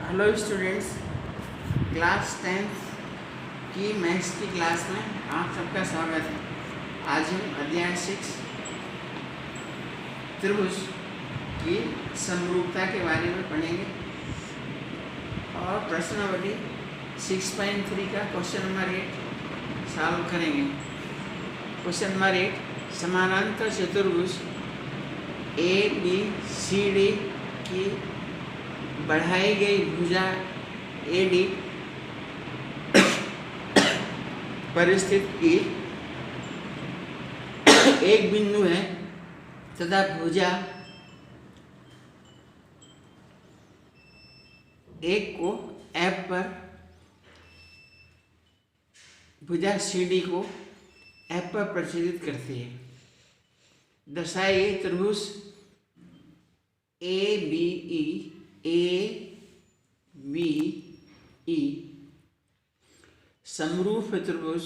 Hello students, class 10th की maths की class में आप सबका स्वागत है। आज हम अध्याय 6 त्रिभुज की समरूपता के बारे में पढ़ेंगे और प्रश्नावली 6.3 का क्वेश्चन नंबर 8 सॉल्व करेंगे। क्वेश्चन नंबर 8, समानांतर चतुर्भुज ABCD की बढ़ाई गई भुजा AD पर स्थित एक बिंदु है तथा भुजा एक को F पर, भुजा CD को F पर प्रक्षेपित करती है। दर्शाइए त्रिभुज ABE समरूप त्रिभुज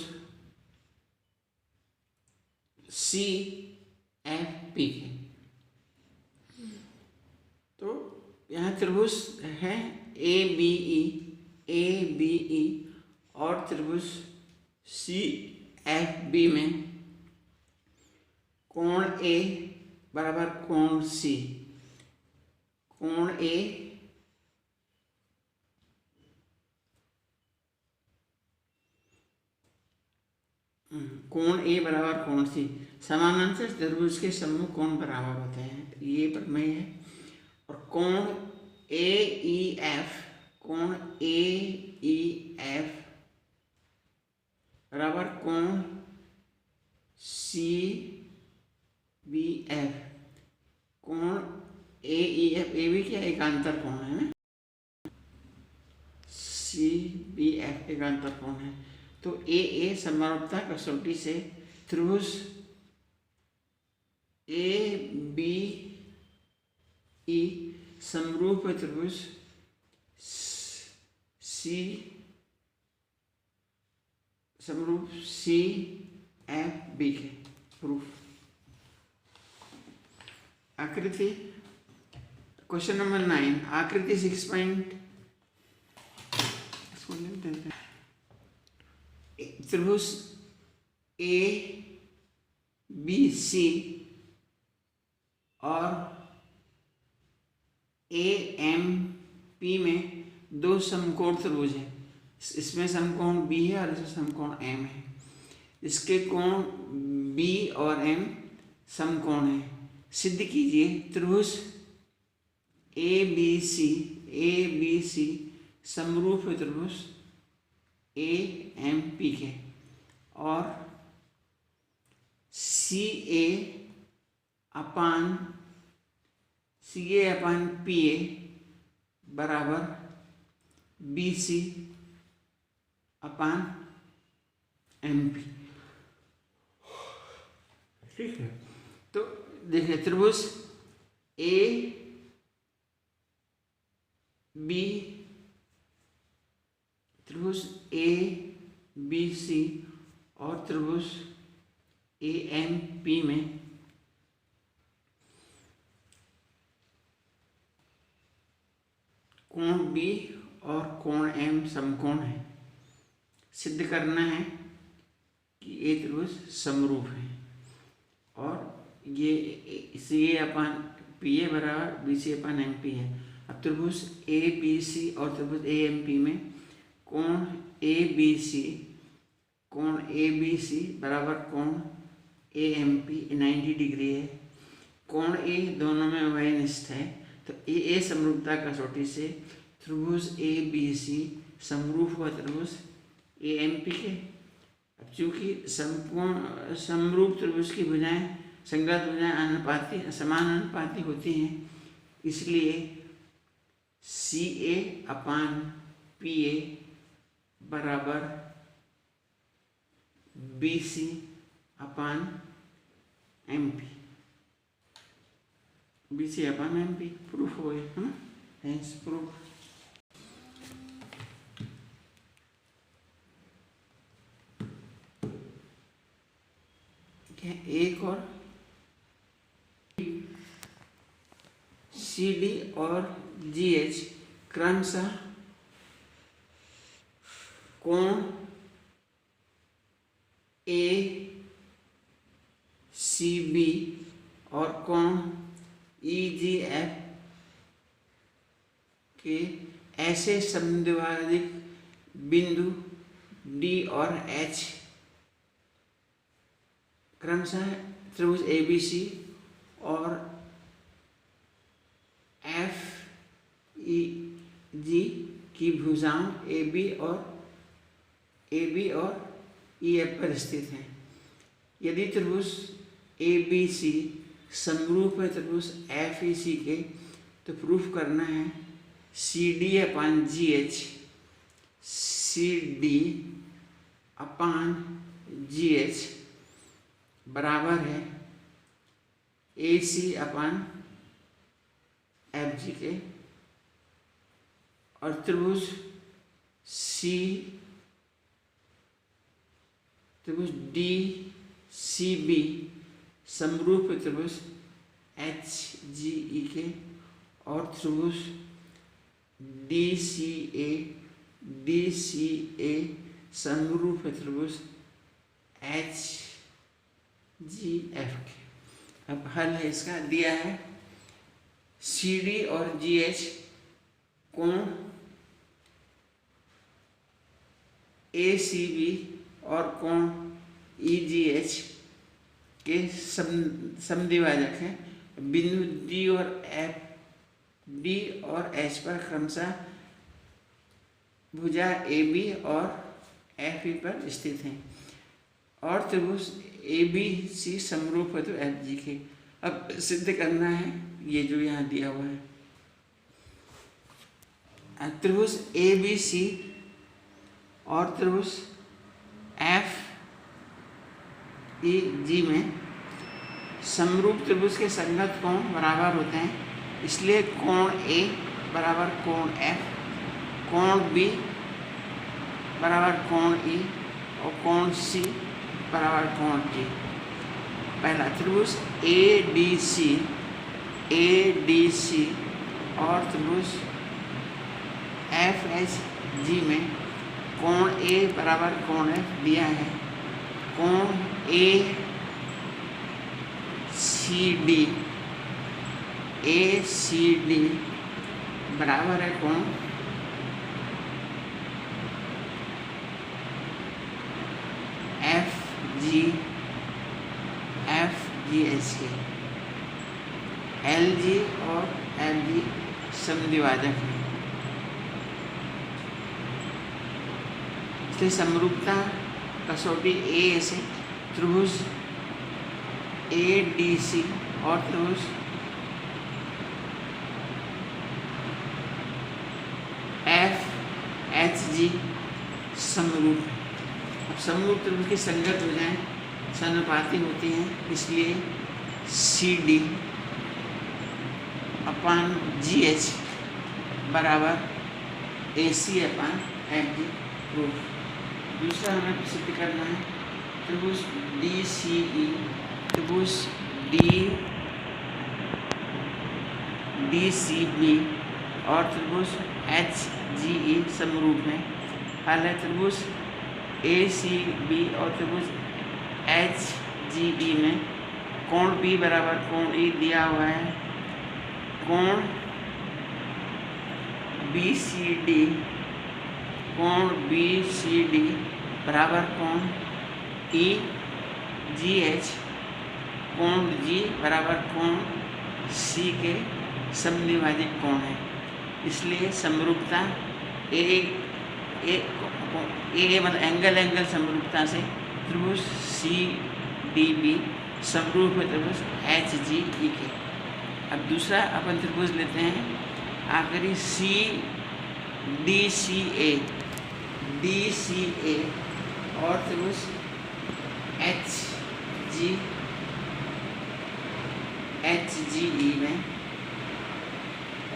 CFP के। तो यहाँ त्रिभुज है ABE और त्रिभुज CFB में कोण A बराबर कोण C, कोण A बराबर कोण C। समानांतर त्रिभुज के समूह कोण बराबर होते हैं, ये प्रमेय है। और कोण AEF बराबर कोण CBF। कोण AEF भी क्या एकांतर कोण है, CBF एकांतर कोण है। तो AA समरूपता कसौटी से त्रिभुज ABE समरूप त्रिभुज CFB के प्रूफ। आकृति क्वेश्चन नंबर 9, आकृति 6 त्रिभुज ABC और AMP में दो समकोण त्रिभुज है। इसमें समकोण B है और इसमें समकोण M है। इसके कोण B और M समकोण है। सिद्ध कीजिए त्रिभुज ABC समरूप त्रिभुज AMP के और CA अपान PA बराबर BC अपान MP। ठीक है, तो देखिए त्रिभुज ABC और त्रिभुज AMP में कोण B और कोण M समकोण है। सिद्ध करना है कि ये त्रिभुज समरूप है और ये CA अपान PA बराबर BC अपान MP है। अब त्रिभुज ABC और त्रिभुज AMP में कोण ABC बराबर कोण AMP 90 डिग्री है। कोण A दोनों में वयनिष्ठ है, तो AA समरूपता कसौटी से त्रिभुज ABC समरूप हुआ त्रिभुज AMP के। अब चूंकि समरूप त्रिभुज की भुजाएं संगत भुजाएं समानुपाती होती हैं, इसलिए CA अपान PA बराबर BC अपान MP। BC अपान MP प्रूफ हो गया, है ना? Hence proof. एक और CD और GH क्रमशः कोण ए सी बी और कोण ई जी एफ के ऐसे समद्विभाजक बिंदु डी और एच क्रमशः त्रिभुज ए बी सी और एफ ई जी की भुजाओं ए बी और ई एफ पर स्थित हैं। यदि त्रिभुज ए बी सी समरूप है त्रिभुज एफ ई सी के, तो प्रूफ करना है सी डी अपान जी एच, सी डी अपान जी एच बराबर है ए सी अपान एफ जी के, और त्रिभुज डी सी बी समरूप त्रिभुज एच जी ई के, और त्रिभुज डी सी ए समरूप त्रिभुज एच जी एफ के। अब हल है इसका, दिया है सी डी और जी एच कोण ए सी बी और कोण ई जी एच के समद्विभाजक हैं। बिंदु डी और एच पर क्रमशः भुजा ए बी और एफ ई पर स्थित हैं, और त्रिभुज ए बी सी समरूप है तो एफ जी के। अब सिद्ध करना है ये जो यहाँ दिया हुआ है, त्रिभुज ए बी सी और त्रिभुज एफ ई जी में समरूप त्रिभुज के संगत कोण बराबर होते हैं, इसलिए कोण ए बराबर कोण एफ, कोण बी बराबर कोण ई और कोण सी बराबर कोण टी। पहला त्रिभुज ए डी सी और त्रिभुज एफ एच जी में कोण ए बराबर कोण एफ दिया है। कोण ए सी डी बराबर है कोण एफ जी एच के। एल जी और एल जी समद्विभाजक है, इसलिए समरूपता कसौटी ए से त्रिभुज ए डी सी और त्रिभुज एफ एच जी समरूप है। अब समरूप त्रिभुज की संगत हो जाए समानुपाती होती हैं, इसलिए सी डी अपान जी एच बराबर A C upon F G proof. दूसरा हमें सिद्ध करना है त्रिभुज डी सी ई, त्रिभुज डी सी बी और त्रिभुज एच जी ई समरूप हैं। हल है त्रिभुज ए सी बी और त्रिभुज एच जी ई में कोण बी बराबर कोण ई दिया हुआ है। कोण बी सी डी बराबर कोण ई जी एच, कोण जी बराबर कोण सी के समद्विभाजक कोण है, इसलिए समरूपता ए मतलब एंगल समरूपता से त्रिभुज सी डी बी समरूप है त्रिभुज एच जी ई के। अब दूसरा अपन त्रिभुज लेते हैं आखिरी सी डी सी ए और त्रिभुज एच जी ई में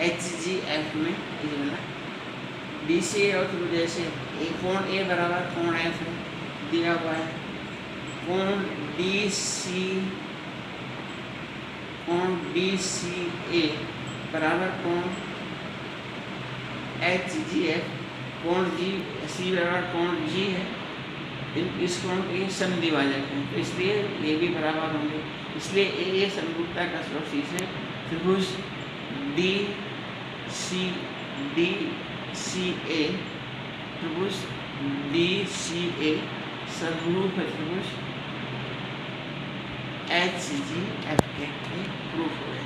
एच जी एफ में डी सी ए और त्रिभुज जैसे कोण ए बराबर कोण एफ है दिया हुआ है। कोण डी सी ए बराबर कोण एच जी एफ कोण जी सी बराबर कोण जी है, इस कोण के समद्विभाजक हैं, तो इसलिए ये भी बराबर होंगे। इसलिए ये समरूपता का सोर्सिस है। त्रिभुज डी सी ए, त्रिभुज डी सी ए समरूप है त्रिभुज एच सी जी एफ के प्रूफ हो गया।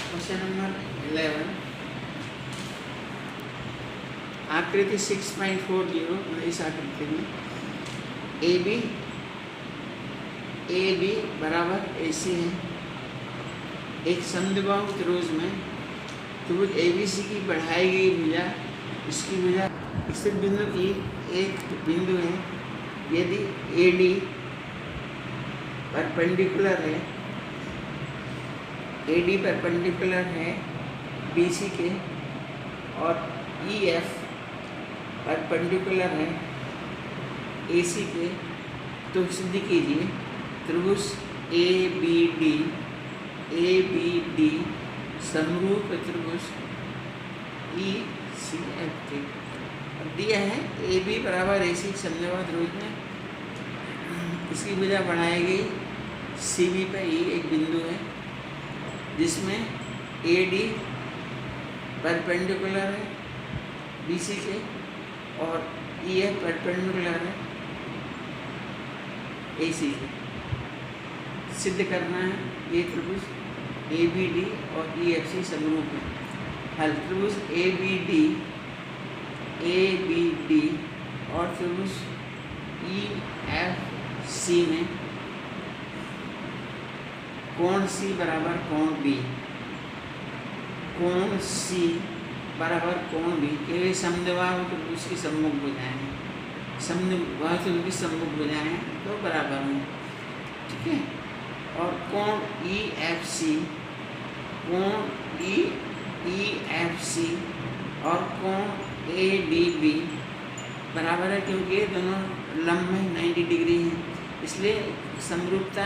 क्वेश्चन नंबर 11, आकृति 6.40 इस आकृति में ए बी बराबर ए सी है। एक समद्विबाहु त्रिभुज में त्रिभुज ए बी सी की बढ़ाई गई भुजा, इसकी भुजा स्थित बिंदु की एक बिंदु है। यदि ए डी परपेंडिकुलर है, ए डी परपेंडिकुलर है बी सी के, और ई एफ परपेंडिकुलर है ए सी के, तो सिद्ध कीजिए त्रिभुज ए बी डी समरूप त्रिभुज ई सी एफ के। दिया है ए बी बराबर ए सी समद्विबाहु त्रिभुज में इसकी भुजा बढ़ाई गई सी बी पे ई एक बिंदु है, जिसमें ए डी परपेंडिकुलर है बी सी के, और ई एफ परपेंडिकुलर है ए सी के। सिद्ध करना है ये त्रिभुज ए बी डी और ई एफ सी समरूप है। हल त्रिभुज ए बी डी और त्रिभुज ई एफ सी में कोण सी बराबर कोण बी, कोण सी बराबर कोण बी के समद्विबाहु त्रिभुज की सम्मुख भुजाएं हैं, समद्विबाहु त्रिभुज की सम्मुख भुजाएं हैं तो बराबर हैं, ठीक है। और कोण ई एफ सी, कोण ई एफ सी और कोण ए डी बी बराबर है, क्योंकि ये दोनों लंब में 90 डिग्री हैं। इसलिए समरूपता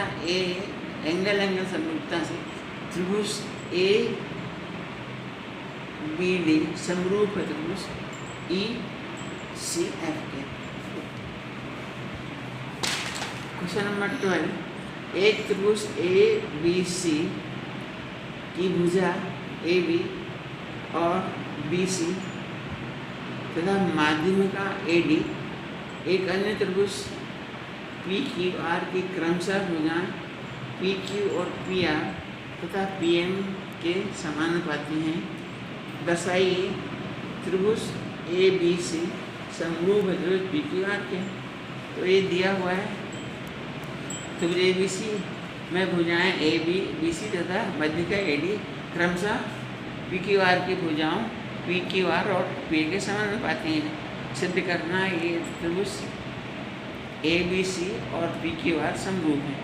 एंगल समरूपता से त्रिभुज ए बी डी समरूप है त्रिभुज ई सी एफ के। क्वेश्चन नंबर 12, एक त्रिभुज ए बी सी की भुजा ए बी और बी सी तथा माध्यमिका ए डी एक अन्य त्रिभुज पी क्यू आर की क्रमशः भुजाएं पी क्यू और पी आर तथा पी एम के समानुपाती हैं। दर्शाइए त्रिभुज ए बी सी समरूप है त्रिभुज पी क्यू आर के। तो ये दिया हुआ है त्रिभुज ए बी सी में भुजाएं ए बी सी तथा माध्यमिका ए डी क्रमशः पी क्यू आर की भुजाओं पी क्यू आर और पी के समानुपाती हैं। सिद्ध करना है ये त्रिभुज ए बी सी और पी क्यू आर समरूप है।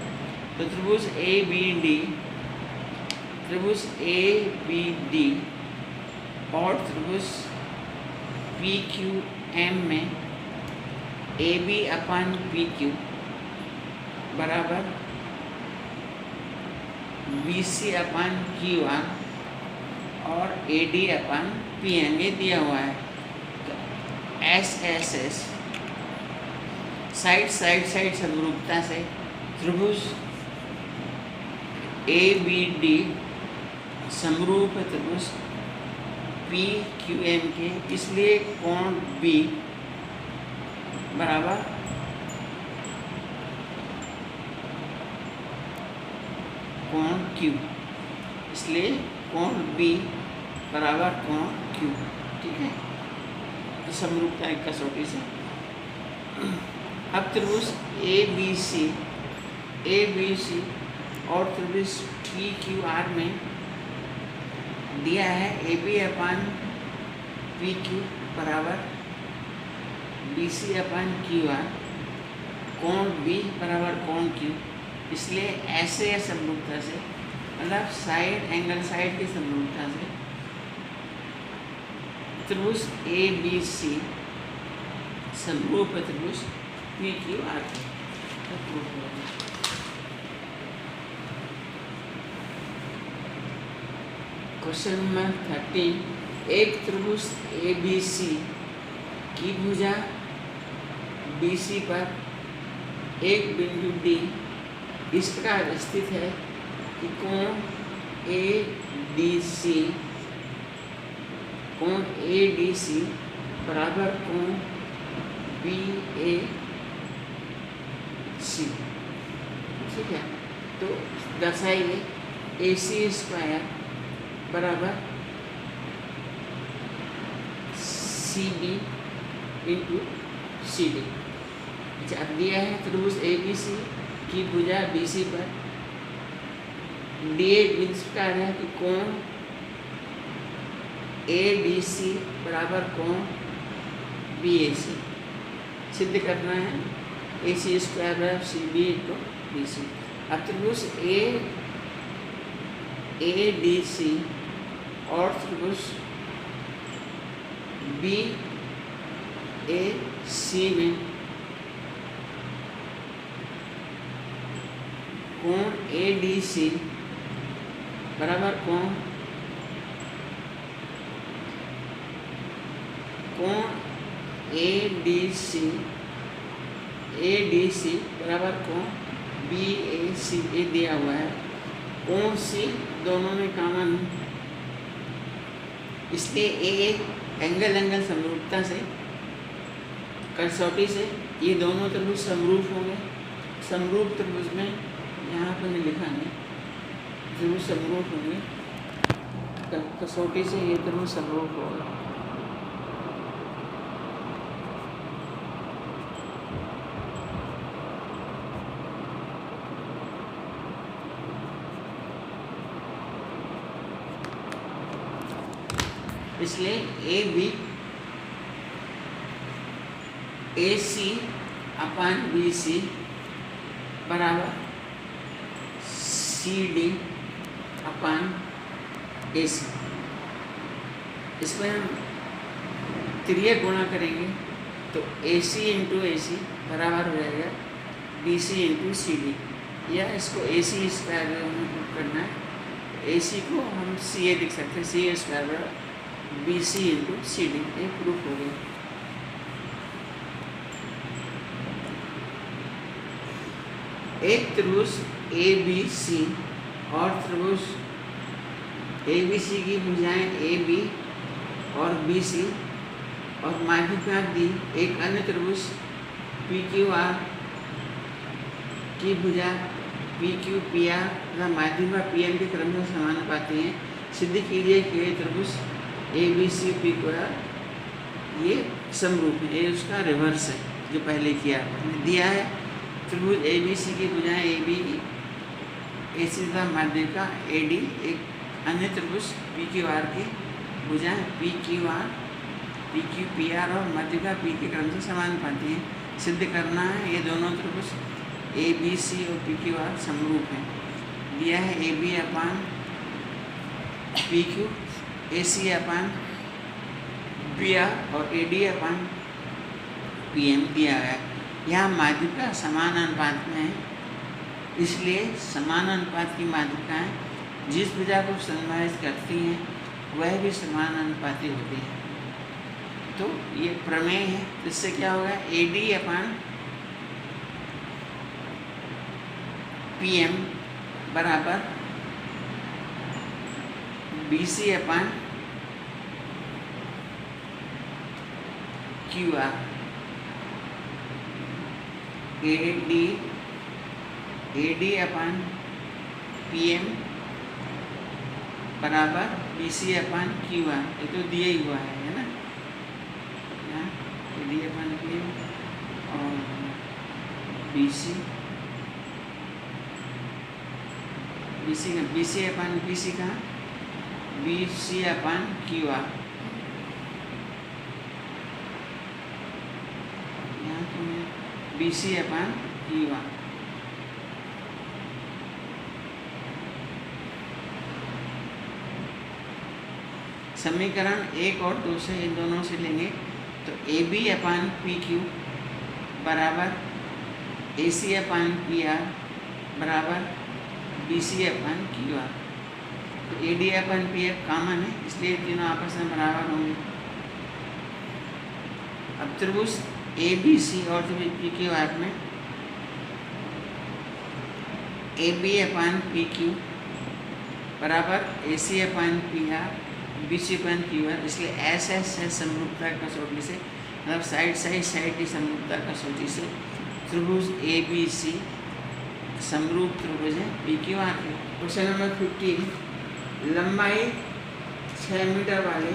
तो त्रिभुज ए बी डी और त्रिभुज पी क्यू एम में ए बी अपान पी क्यू बराबर बी सी अपान क्यू आर और ए डी अपान पी एम ये दिया हुआ है। तो एस एस एस साइड समरूपता से त्रिभुज ए बी डी समरूप है त्रिभुज पी क्यू एम के। इसलिए कोण बी बराबर कोण क्यू, इसलिए कोण बी बराबर कोण क्यू, ठीक है। समरूपता एक कसौटी से। अब त्रिभुज ए बी सी और त्रिभुज पी क्यू आर में दिया है ए बी अपान पी क्यू बराबर बी सी अपान क्यू आर, कोण बी बराबर कोण क्यू। इसलिए ऐसे समरूपता से मतलब एंगल साइड की समरूपता से त्रिभुज ए बी सी समरूप है त्रिभुज पी क्यू आर के। क्वेश्चन नंबर 13, एक त्रिभुज ABC की भुजा BC पर एक बिंदु D इस प्रकार स्थित है कि कोण ADC बराबर कोण BAC। ठीक है, तो दर्शाइए AC² बराबर CB इंटू CD। अच्छा, अब दिया है त्रिभुज ABC की भुजा BC पर दिए इस प्रकार है कि कोण ADC बराबर कोण BAC सिद्ध करना है। AC² बराबर CB इंटू BC। अब त्रिभुज ADC और त्रिभुज BAC में कोण ADC बराबर कोण ADC बराबर कोण BAC ये दिया हुआ है। कोण C दोनों में कॉमन है, इसलिए एंगल समरूपता से कसौटी से ये दोनों त्रिभुज समरूप होंगे। समरूप त्रिभुज में यहाँ पर नहीं लिखा नहीं, त्रिभुज समरूप होंगे, कसौटी से ये त्रिभुज समरूप होगा। इसलिए AC अपान BC बराबर CD अपान AC। इसमें हम त्रियक गुणा करेंगे तो AC इंटू AC बराबर हो जाएगा BC इंटू CD, या इसको AC² करना है। AC को हम CA लिख सकते हैं, CA² बराबर BC इंटू CD। ये प्रूफ हो गया। एक त्रिभुज ABC और त्रिभुज ABC की भुजाएं AB और BC और माध्यिका दी एक अन्य त्रिभुज PQR की भुजा PQPR तथा माध्यिका PM के क्रम से समानुपाती हैं। सिद्ध कीजिए कि ये त्रिभुज ABC PQR ये समरूप है। ये उसका रिवर्स है जो पहले किया आपने दिया है। त्रिभुज ABC की भुजाएं AB AC तथा माध्यिका AD एक अन्य त्रिभुज PQR की भुजाएं PQR PQPR और माध्यिका P के क्रम से समानुपाती हैं। सिद्ध करना है ये दोनों त्रिभुज ABC और PQR समरूप हैं। दिया है AB अपान PQ, AC अपान PR और AD अपान PM दिया है। यहाँ माध्यिका समान अनुपात में है, इसलिए समान अनुपात की माध्यिकाएं जिस भुजा को समायोजित करती हैं वह भी समान अनुपाती होती है। तो ये प्रमेय है। तो इससे क्या होगा, AD अपान PM बराबर BC अपान QR। AD अपान PM बराबर BC अपान QR। ये तो दिया ही हुआ है ना, AD अपान PM और BC अपान BC का BC अपान QR। यहाँ तो BC अपान QR। समीकरण 1 और 2 से इन दोनों से लेंगे तो AB अपान PQ बराबर AC अपान PR बराबर BC अपान QR। तो ए डी अपन पी एफ कॉमन है, इसलिए तीनों आपस में बराबर होंगे। अब त्रिभुज ए बी सी और त्रिभुज पी क्यू आर में A B upon P Q बराबर A C upon P R B C upon Q R, इसलिए एस एस है समरूपता कसौटी से, मतलब साइड की समरूपता कसौटी से त्रिभुज ए बी सी समरूप त्रिभुज है पी क्यू आर के। क्वेश्चन नंबर 15, लंबाई 6 मीटर वाले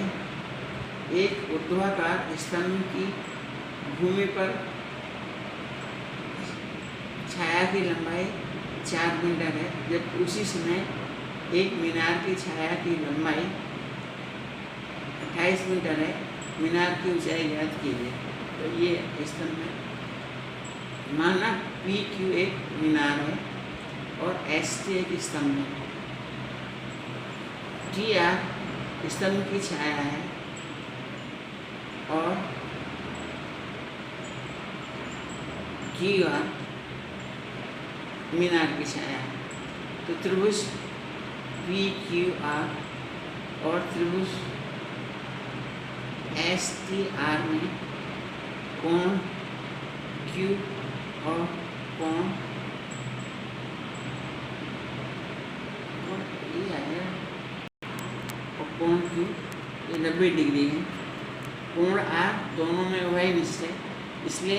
एक ऊर्ध्वाकार स्तंभ की भूमि पर छाया की लंबाई 4 मीटर है, जब उसी समय एक मीनार की छाया की लंबाई 28 मीटर है। मीनार की ऊंचाई ज्ञात कीजिए। तो ये स्तंभ है, माना पी क्यू एक मीनार है और एस टी एक स्तंभ है। टी आर स्तंभ की छाया है और क्यू आर मीनार की छाया है। तो त्रिभुज पी क्यू आर और त्रिभुज एस टी आर में कोण क्यू और कोण ये आएगा और कोण क्यू ये 90 डिग्री है। कोण आर दोनों में वही निश्चय, इसलिए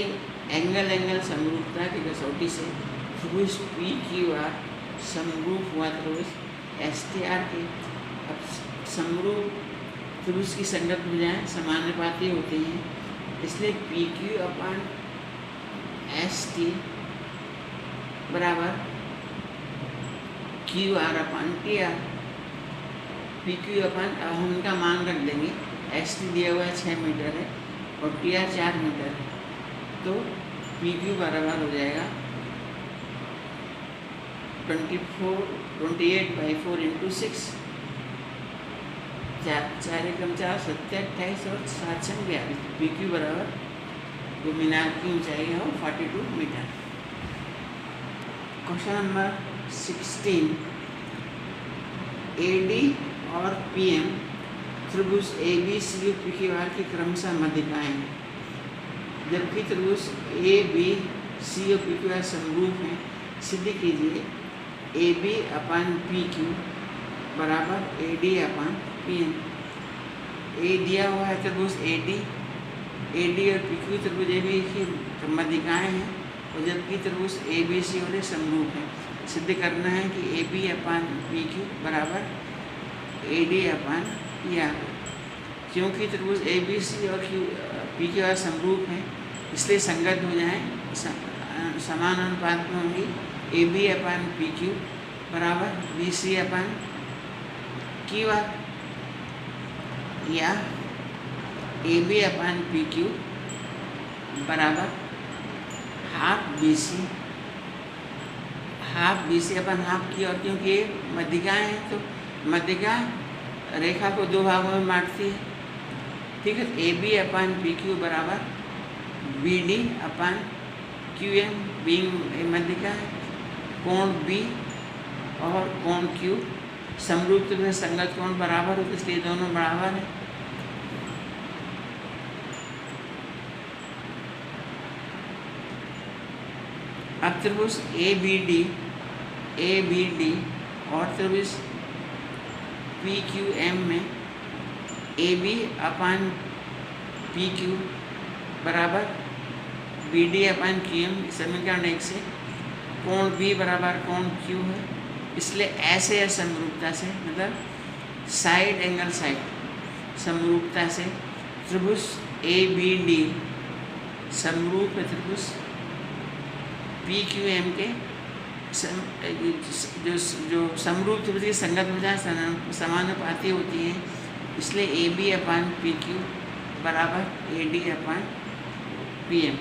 एंगल समरूपता की कसौटी से त्रिभुज पी क्यू आर समरूप हुआ त्रिभुज एस टी आर के। अब समरूप त्रिभुज की संगत भुजाएं समानुपाती होती हैं, इसलिए पी क्यू अपन एस टी बराबर क्यू आर अपन टी आर। पी क्यू अपन, अब हम इनका मान रख देंगे, एस टी दिया हुआ है 6 मीटर है और टी आर 4 मीटर है, तो पी क्यू बराबर हो जाएगा 28/4 इंटू 6, 4 एकम 4 7 28 और 7 6 42। पी क्यू बराबर जो मीनार की ऊंचाई है वो 42 meter. Question number 16, A D और पी एम त्रिभुज ए बी सी और पी क्यू आर की क्रमशः मध्यिकाएं हैं, जबकि त्रिभुज ए बी सी और पी क्यू आर समरूप हैं। सिद्ध कीजिए A B upon P Q बराबर ए डी अपन पी एम। ए दिया हुआ है त्रिभुज ए डी और पी क्यू त्रिभुज ए बी की मध्यिकाएं हैं, और जबकि त्रिभुज ए बी सी और समरूप है। सिद्ध करना है कि A B upon P Q बराबर ए डी अपन पी आर। क्योंकि त्रिभुज ए बी सी और पी क्यू आर समरूप हैं, इसलिए संगत हो जाए समान अनुपात में होंगी। A B upon P Q बराबर B C upon Q R, या A B upon P Q बराबर half B C upon half Q R. क्योंकि ये मध्यिकाएँ हैं तो मध्यिका रेखा को 2 भागों में बांटती है, ठीक है। A B upon P Q बराबर बी डी अपन क्यू एम, बीइंग मध्यिका है। कोण बी और कोण क्यू समरूप में संगत कोण बराबर होते, इसलिए दोनों बराबर है। अब त्रिभुज ए बी डी और त्रिभुज पी क्यू एम में A B upon P Q बराबर बी डी अपन क्यू एम, समीकरण 1 से कोण बी बराबर कोण क्यू है, इसलिए ऐसे असमरूपता से, मतलब साइड एंगल साइड समरूपता से त्रिभुज ए बी डी समरूप है त्रिभुज पी क्यू एम के। जो समरूप त्रिभुज की संगत भुजाएं समानुपाती होती हैं, इसलिए A B upon P Q बराबर ए डी अपन पी एम।